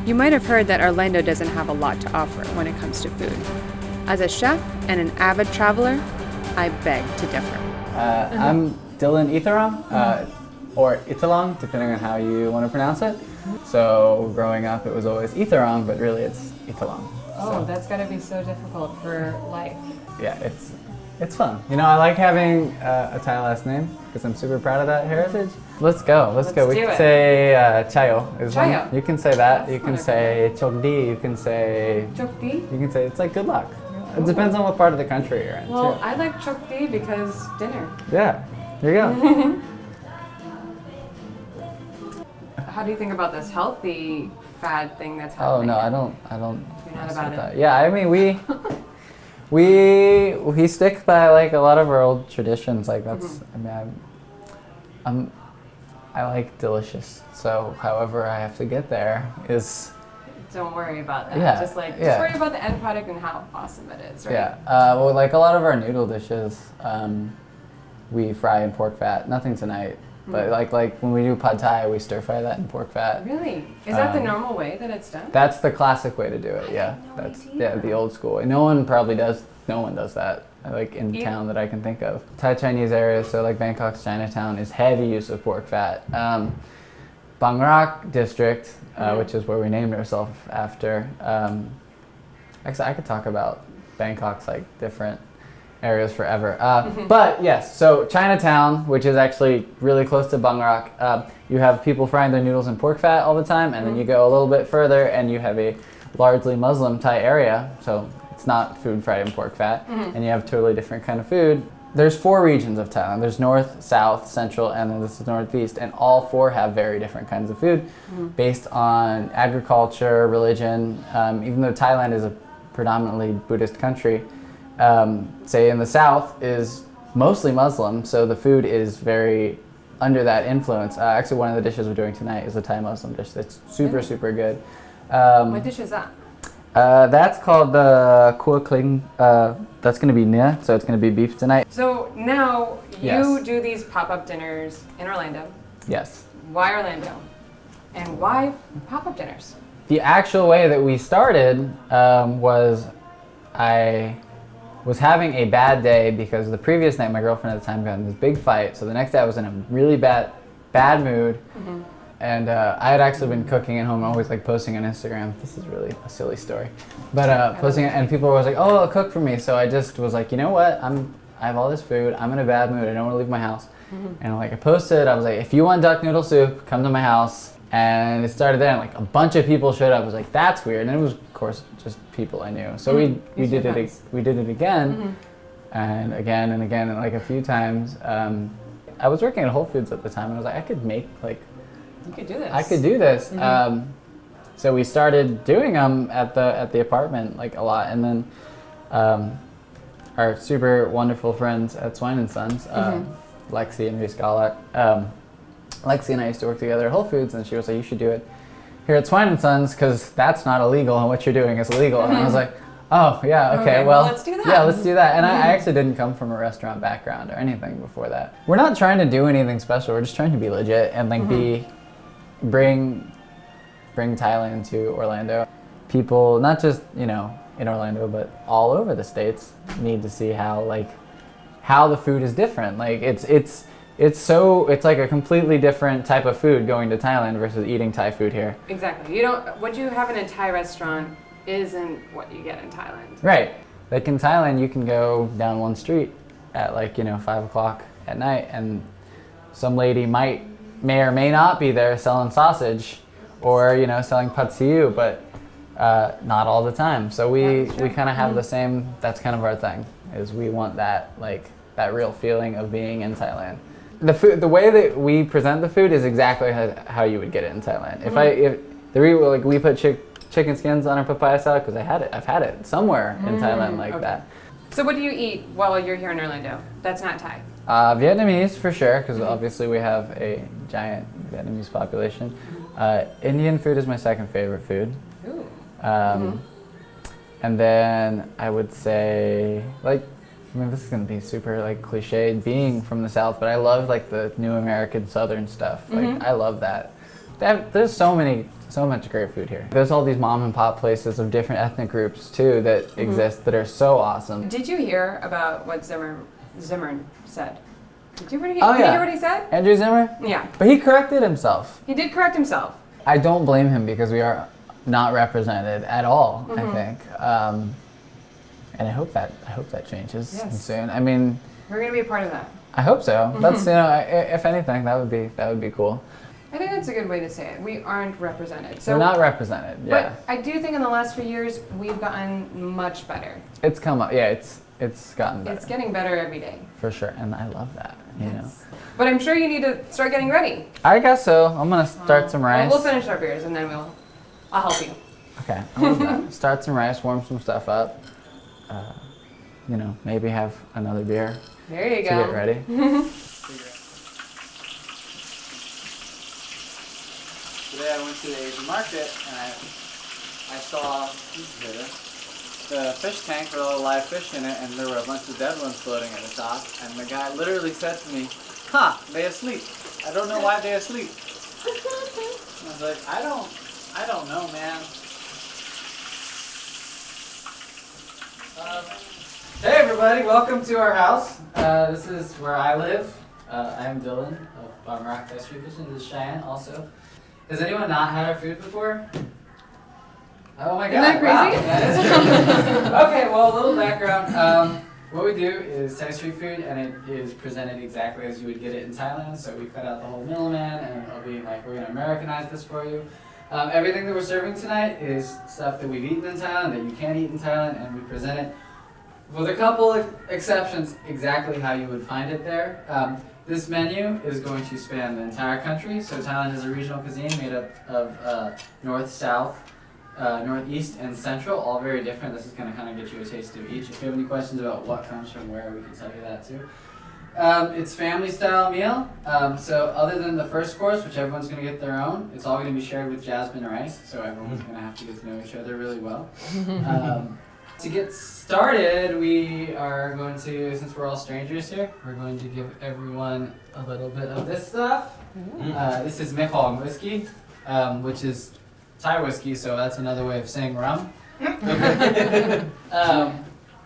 You might have heard that Orlando doesn't have a lot to offer when it comes to food. As a chef and an avid traveler, I beg to differ. I'm Dylan Eitharong, or Eitharong, depending on how you want to pronounce it. So growing up, it was always Eitharong, but really it's Eitharong. Oh, that's got to be so difficult for life. Yeah, it's fun. You know, I like having a Thai last name because I'm super proud of that heritage. Let's go. We can say Chayo is Chayo. one. You can say that. That's you can wonderful. say Chokdi. You can say Chokdi? You can say it's like good luck. It depends on what part of the country you're in. Well, too. I like chokdi because dinner. Yeah. Here you go. How do you think about this healthy fad thing that's Oh happening? no, I don't. You're not mess about with it? that. Yeah, I mean we stick by like a lot of our old traditions. Like that's. I mean, I like delicious. So however I have to get there is. Don't worry about that. Yeah, Just yeah. worry about the end product and how awesome it is, right? Yeah. Well, like a lot of our noodle dishes, we fry in pork fat. Nothing tonight, but like when we do pad thai, we stir fry that in pork fat. Really? Is that the normal way that it's done? That's the classic way to do it. Yeah. That's the old school. And no one does that. Like in town that I can think of. Thai Chinese areas, so like Bangkok's Chinatown, is heavy use of pork fat. Bangrak district, which is where we named ourselves after. Actually, I could talk about Bangkok's like different areas forever. But yes, so Chinatown, which is actually really close to Bangrak, you have people frying their noodles in pork fat all the time, and then you go a little bit further and you have a largely Muslim Thai area, so it's not food fried in pork fat, and you have totally different kind of food. There's 4 regions of Thailand. There's north, south, central, and then this is northeast, and all 4 have very different kinds of food based on agriculture, religion. Even though Thailand is a predominantly Buddhist country, say in the south is mostly Muslim, so the food is very under that influence. Actually, one of the dishes we're doing tonight is a Thai Muslim dish that's super good. What dish is that? That's called the Kua Kling. That's going to be nia, so it's going to be beef tonight. So now you Yes. do these pop-up dinners in Orlando. Yes. Why Orlando? And why pop-up dinners? The actual way that we started was I was having a bad day because the previous night my girlfriend at the time got in this big fight. So the next day I was in a really bad mood. And I had actually been cooking at home, always like posting on Instagram. This is really a silly story, but posting it, and people were always like, "Oh, cook for me." So I just was like, you know what? I have all this food. I'm in a bad mood. I don't want to leave my house. And like I posted, I was like, if you want duck noodle soup, come to my house. And it started there, and like a bunch of people showed up. I was like, that's weird. And it was, of course, just people I knew. So we did it again, and again and again, and like a few times. I was working at Whole Foods at the time, and I was like, I could make like. You could do this. I could do this. So we started doing them at the apartment like a lot, and then our super wonderful friends at Swine & Sons, Lexi and Riskalak, Lexi and I used to work together at Whole Foods, and she was like, you should do it here at Swine & Sons because that's not illegal, and what you're doing is illegal. And I was like, oh yeah, okay, well let's do that. Yeah, let's do that. And I actually didn't come from a restaurant background or anything before that. We're not trying to do anything special. We're just trying to be legit and like bring Thailand to Orlando. People, not just, you know, in Orlando, but all over the States need to see how the food is different. Like it's like a completely different type of food going to Thailand versus eating Thai food here. Exactly. What you have in a Thai restaurant isn't what you get in Thailand. Right. Like in Thailand, you can go down one street at 5 o'clock at night, and some lady may or may not be there selling sausage or, you know, selling pad see ew, but not all the time. So we kind of have the same, that's kind of our thing, is we want that real feeling of being in Thailand. The way that we present the food is exactly how you would get it in Thailand. If we put chicken skins on our papaya salad, because I've had it somewhere in Thailand like that. So what do you eat while you're here in Orlando? That's not Thai. Vietnamese for sure, because obviously we have a giant Vietnamese population. Indian food is my second favorite food. Ooh. And then I would say, this is gonna be super cliche being from the South, but I love the new American Southern stuff. I love that. There's so much great food here. There's all these mom and pop places of different ethnic groups too that exist that are so awesome. Did you hear about what Zimmern said? Did you Oh, hear yeah. what he said? Andrew Zimmer? Yeah. But he corrected himself. He did correct himself. I don't blame him because we are not represented at all, I think. And I hope that changes soon. I mean, We're going to be a part of that. I hope so. That's, if anything, that would be cool. I think that's a good way to say it. We aren't represented. So We're not represented, yeah. But I do think in the last few years, we've gotten much better. It's come up, yeah, it's gotten better. It's getting better every day. For sure, and I love that, you know. But I'm sure you need to start getting ready. I guess so. I'm gonna start some rice. Well, we'll finish our beers and then I'll help you. Okay, I love that. Start some rice, warm some stuff up. Maybe have another beer There you to go. get ready. Today I went to the Asian market and I saw the fish tank with all the live fish in it, and there were a bunch of dead ones floating at the top, and the guy literally said to me, they asleep. I don't know why they asleep. And I was like, I don't know, man. Hey everybody, welcome to our house. This is where I live. I am Dylan of Bangrak Distribution. This is Cheyenne also. Has anyone not had our food before? Oh my god. Isn't that crazy? Wow, that is crazy. Okay, well, a little background. What we do is Thai street food, and it is presented exactly as you would get it in Thailand. So we cut out the whole middleman, and it'll be like, we're going to Americanize this for you. Everything that we're serving tonight is stuff that we've eaten in Thailand, that you can't eat in Thailand, and we present it, with a couple of exceptions, exactly how you would find it there. This menu is going to span the entire country. So Thailand is a regional cuisine made up of north, south, northeast, and central, all very different. This is going to kind of get you a taste of each. If you have any questions about what comes from where, we can tell you that too. It's family style meal. So other than the first course, which everyone's going to get their own, it's all going to be shared with jasmine rice. So everyone's going to have to get to know each other really well. To get started, we are going to, since we're all strangers here, we're going to give everyone a little bit of this stuff. This is Mekong whiskey, which is Thai whiskey, so that's another way of saying rum.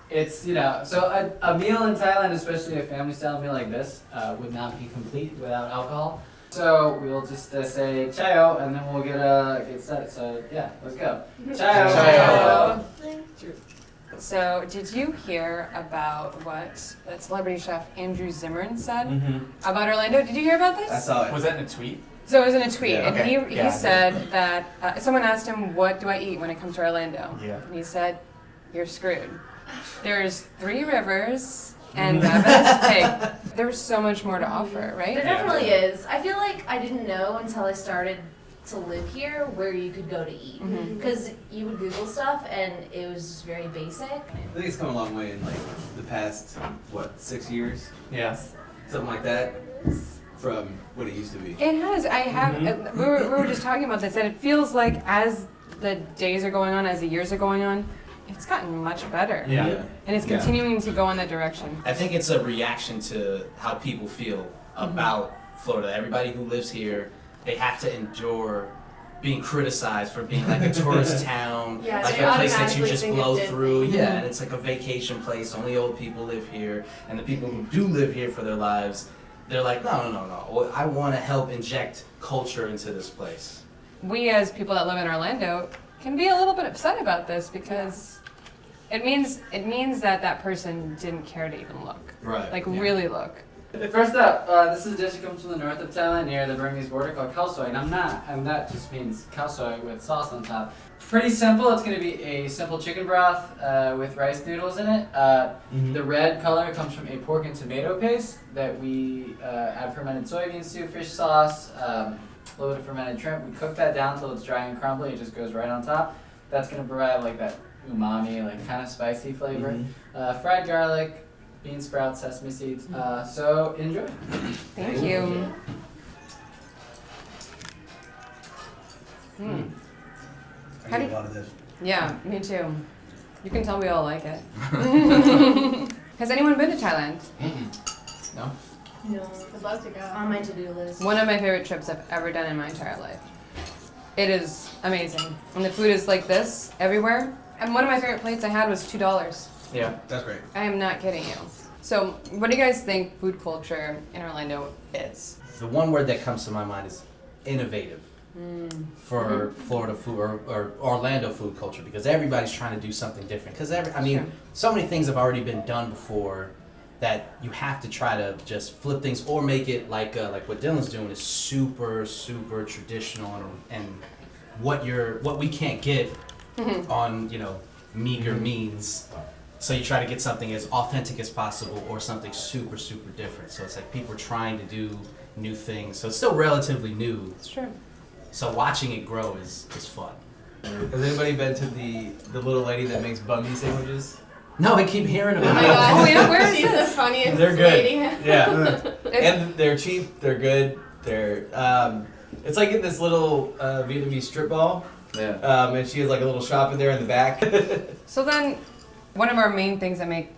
It's, so a meal in Thailand, especially a family style meal like this, would not be complete without alcohol. So we'll just say chayo, and then we'll get started. So yeah, let's go. Chayo. Chayo. Cheers. So, did you hear about what that celebrity chef Andrew Zimmern said about Orlando? Did you hear about this? I saw it. Was that in a tweet? So it was in a tweet, Yeah, and okay. he said that someone asked him, "What do I eat when it comes to Orlando?" Yeah. And he said, "You're screwed. There's 3 rivers and Ravenous pig. There's so much more to offer, right?" There definitely is. I feel like I didn't know until I started to live here where you could go to eat. Because you would Google stuff and it was just very basic. I think it's come a long way in like the past, 6 years? Yeah. Something like that from what it used to be. It has. I have. We were just talking about this, and it feels like as the days are going on, as the years are going on, it's gotten much better. Yeah. And it's continuing to go in that direction. I think it's a reaction to how people feel about Florida. Everybody who lives here, they have to endure being criticized for being like a tourist town, Yeah, like so you a place that you automatically just think blow of through. Disney. Yeah, and it's like a vacation place. Only old people live here, and the people who do live here for their lives, they're like, no. I want to help inject culture into this place. We, as people that live in Orlando, can be a little bit upset about this because it means that person didn't care to even look. Right. Like really look. First up, this is a dish that comes from the north of Thailand near the Burmese border called khao soi, and that just means khao soi with sauce on top. Pretty simple. It's going to be a simple chicken broth with rice noodles in it. The red color comes from a pork and tomato paste that we add fermented soybeans to, fish sauce, a little bit of fermented shrimp. We cook that down until it's dry and crumbly. It just goes right on top. That's going to provide like that umami, like kind of spicy flavor. Fried garlic, bean sprouts, sesame seeds. So enjoy. Thank you. I eat a lot of this. Yeah, me too. You can tell we all like it. Has anyone been to Thailand? No? No. I'd love to go. On my to-do list. One of my favorite trips I've ever done in my entire life. It is amazing. And the food is like this everywhere. And one of my favorite plates I had was $2. Yeah. That's great. I am not kidding you. So, what do you guys think food culture in Orlando is? The one word that comes to my mind is innovative for Florida food or Orlando food culture, because everybody's trying to do something different. Because so many things have already been done before that you have to try to just flip things or make it like what Dylan's doing is super traditional and what we can't get on meager means. So you try to get something as authentic as possible or something super different. So it's like people are trying to do new things. So it's still relatively new. It's true. So watching it grow is fun. Has anybody been to the little lady that makes buggy sandwiches? No, I keep hearing Oh about my it. god. Oh, yeah, where is She's this? the funniest They're good. lady. Yeah. It's- And they're cheap, they're good, it's like in this little Vietnamese strip mall. Yeah. And she has like a little shop in there in the back. So then, one of our main things that make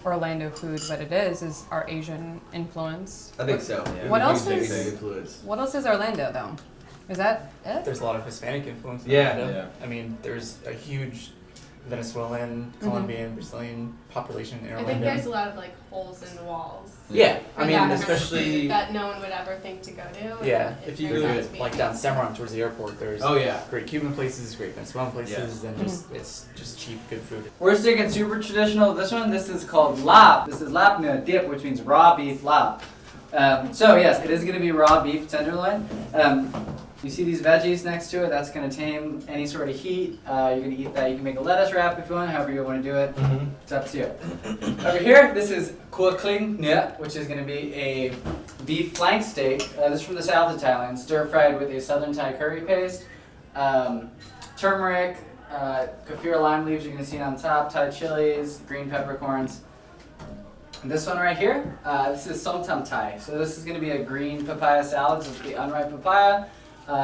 Orlando food what it is our Asian influence. I think so. Yeah. What else Big is- influence. What else is Orlando though? Is that it? There's a lot of Hispanic influence. in Yeah. Orlando. Yeah. I mean, there's a huge Venezuelan, Colombian, Brazilian population in I Orlando. think there's a lot of like holes in the walls. Yeah, I For mean, that kind of especially food that no one would ever think to go to. yeah, and if you turns go out to be like down Cimarron towards the airport, there's Oh yeah. great Cuban places, great Venezuelan places, and it's just cheap, good food. We're sticking super traditional. This is called lap. This is lap nua dip, which means raw beef lap. So yes, it is going to be raw beef tenderloin. You see these veggies next to it? That's going to tame any sort of heat. You're going to eat that. You can make a lettuce wrap if you want, however you want to do it. It's up to you. Over here, this is kua kling nia, which is going to be a beef flank steak. This is from the south of Thailand, stir fried with a southern Thai curry paste, turmeric, kaffir lime leaves. You're going to see it on top. Thai chilies, green peppercorns. And this one right here, this is som tam Thai. So this is going to be a green papaya salad. So it's the unripe papaya.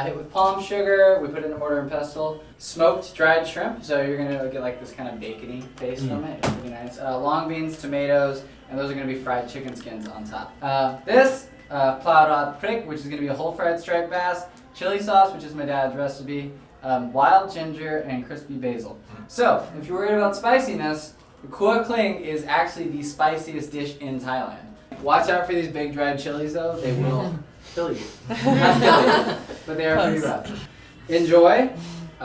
Hit with palm sugar, we put it in mortar and pestle. Smoked dried shrimp, so you're gonna get like this kind of bacony taste from it. It's pretty nice. Long beans, tomatoes, and those are gonna be fried chicken skins on top. This plowed prick, which is gonna be a whole fried striped bass. Chili sauce, which is my dad's recipe. Wild ginger and crispy basil. So if you're worried about spiciness, the kua kling is actually the spiciest dish in Thailand. Watch out for these big dried chilies though; they will kill you. Not kill you, but they are pretty rough. Enjoy. If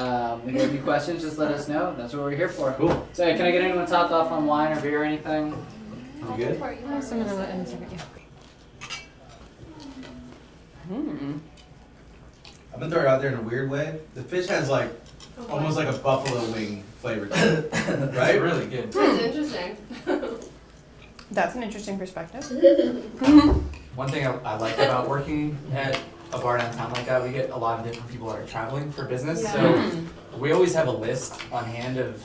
you have any questions, just let us know. That's what we're here for. Cool. So, can I get anyone topped off on wine or beer or anything? You good? Oh, some of them in a second. Yeah. I've been throwing it out there in a weird way. The fish has like almost like a buffalo wing flavor to it. Right? It's really good. That's interesting. That's an interesting perspective. One thing I like about working at a bar downtown like that, we get a lot of different people that are traveling for business. Yeah. So we always have a list on hand of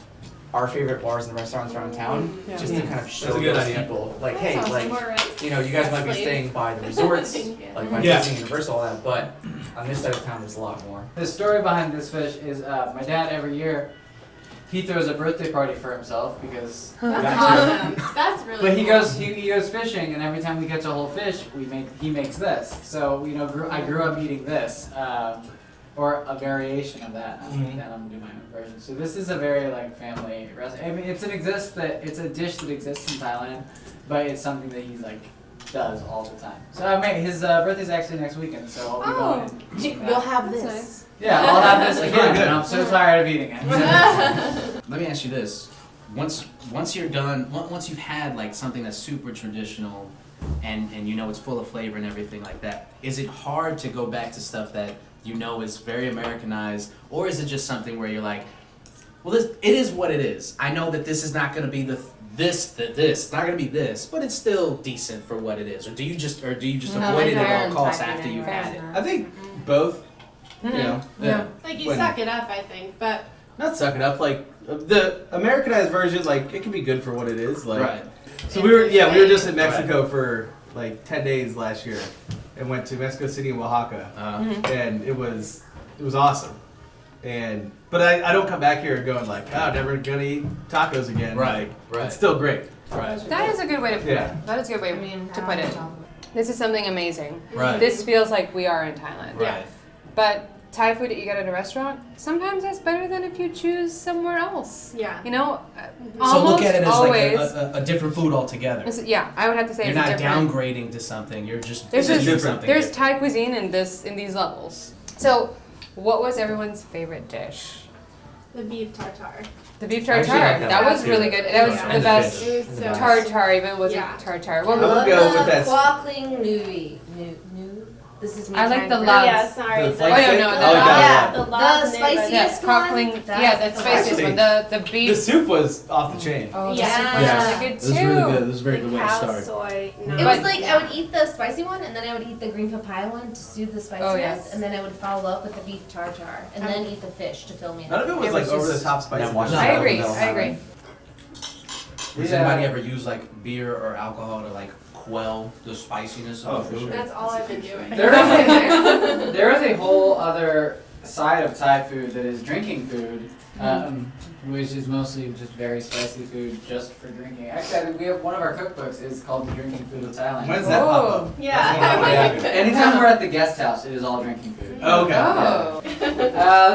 our favorite bars and restaurants around town, just to kind of show That's a good those idea. people, like, That hey, sounds like, more right. you know, you guys might be Please. staying by the resorts, Thank you. like by Yeah. Disney Universal, all that, but on this side of town, there's a lot more. The story behind this fish is my dad every year he throws a birthday party for himself because That's awesome. That's really But he cool. goes fishing, and every time we catch a whole fish, he makes this. So I grew up eating this, or a variation of that. Then I'm gonna do my own version. So this is a very like family recipe. I mean, it's a dish that exists in Thailand, but it's something that he's like does all the time. So his birthday's actually next weekend, so I'll be going. And eating that. You'll have That's this. nice. Yeah, I'll have this That's again, really good. and I'm so tired of eating it. Let me ask you this: once you're done, once you've had like something that's super traditional, and you know it's full of flavor and everything like that, is it hard to go back to stuff that you know is very Americanized, or is it just something where you're like, well, it is what it is. I know that this is not going to be this. It's not going to be this, but it's still decent for what it is. Or do you just No, avoid it like at all I'm costs talking after you've anyway. had it? I think both. You know, Yeah. Like you When- suck it up, I think, but not suck it up. Like the Americanized version, like it can be good for what it is. Like, Right. so we were just in Mexico for like 10 days last year, and went to Mexico City and Oaxaca, and it was awesome. But I don't come back here going like, oh, never gonna eat tacos again. Right, Like, right. It's still great. Right. That is a good way to put Yeah. it. That is a good way to put it. This is something amazing. Right. This feels like we are in Thailand. Right. But Thai food that you get at a restaurant, sometimes that's better than if you choose somewhere else. Yeah. You know, So look at it as always. like a different food altogether. Yeah, I would have to say You're it's not different. downgrading to something. You're just There's choosing just- something. There's different. Thai cuisine in these levels. So, what was everyone's favorite dish? The beef tartare. The beef I actually tartare. like that that was one, really too. good. That was Yeah. the And the best. fish. It was so good. Tartare, even it wasn't Yeah. tartare. I Well, would love go with the that. quackling nui. This is me I like trying the to- lobs. Yeah, sorry. The the- flake Oh, no, steak? no, I the like that yeah, a lot. The the lobs, spiciest yeah, one. cockling. Yeah, that's the spiciest Actually, one. The The beef. soup was off the chain. Oh, the Yeah. soup was Yeah. really good This is too. really good. This is a very the good way to cow start. soy. It No. was like I would eat the spicy one, and then I would eat the green papaya one to soothe the spiciness, yes. and then I would follow up with the beef tartare, and then eat the fish to fill me in. None of it was It like was over the just- top spicy. That one- I agree. No, I agree. Does Yeah. anybody ever use like beer or alcohol to like quell the spiciness Oh, of for food? sure. That's all I've been doing. There is a whole other side of Thai food that is drinking food, which is mostly just very spicy food just for drinking. Actually, I think we have one of our cookbooks is called The Drinking Food of Thailand. When does that pop up? Yeah. That's one I wanna do. Anytime we're at the guest house, it is all drinking food. Oh, okay. Oh.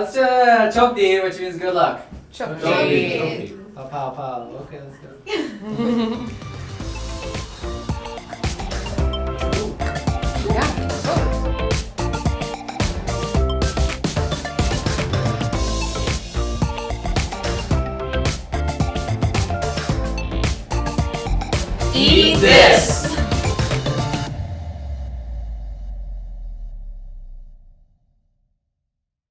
Let's do chok di, which means good luck. Chok Chok di. di. Pow pow pow. Okay, let's go. Yeah. Eat this!